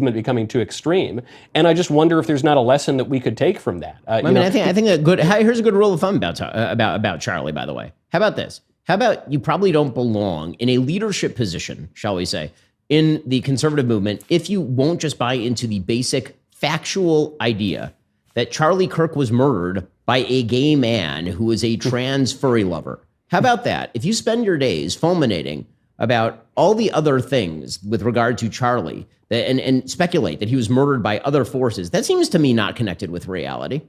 becoming too extreme. And I just wonder if there's not a lesson that we could take from that. I think here's a good rule of thumb about Charlie, by the way. How about this? How about you probably don't belong in a leadership position, shall we say, in the conservative movement if you won't just buy into the basic factual idea that Charlie Kirk was murdered by a gay man who was a trans furry lover. How about that? If you spend your days fulminating about all the other things with regard to Charlie and speculate that he was murdered by other forces, that seems to me not connected with reality.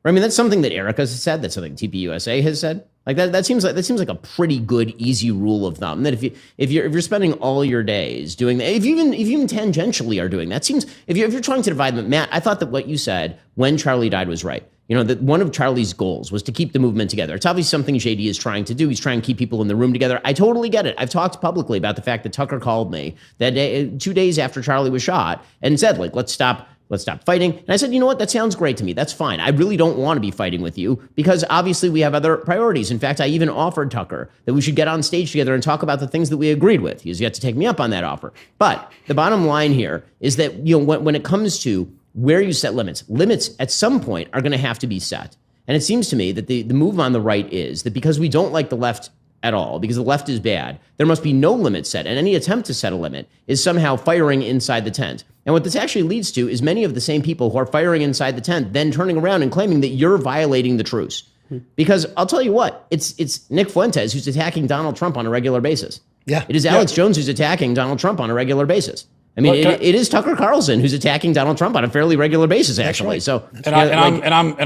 I mean, that's something that Erica's said. That's something TPUSA has said. Like that seems like a pretty good, easy rule of thumb. That if you're spending all your days doing that, if you even tangentially are doing that, seems if you're trying to divide them, Matt, I thought that what you said when Charlie died was right. You know, that one of Charlie's goals was to keep the movement together. It's obviously something JD is trying to do. He's trying to keep people in the room together. I totally get it. I've talked publicly about the fact that Tucker called me that day, 2 days after Charlie was shot and said, like, let's stop fighting. And I said, you know what? That sounds great to me. That's fine. I really don't want to be fighting with you because obviously we have other priorities. In fact, I even offered Tucker that we should get on stage together and talk about the things that we agreed with. He has yet to take me up on that offer. But the bottom line here is that, you know, when it comes to where you set limits at some point are going to have to be set. And it seems to me that the move on the right is that because we don't like the left at all, because the left is bad, there must be no limit set. And any attempt to set a limit is somehow firing inside the tent. And what this actually leads to is many of the same people who are firing inside the tent then turning around and claiming that you're violating the truce. Because I'll tell you what, it's Nick Fuentes who's attacking Donald Trump on a regular basis. Yeah. It is Alex Jones who's attacking Donald Trump on a regular basis. I mean, it is Tucker Carlson who's attacking Donald Trump on a fairly regular basis, actually. Right. So, and I'm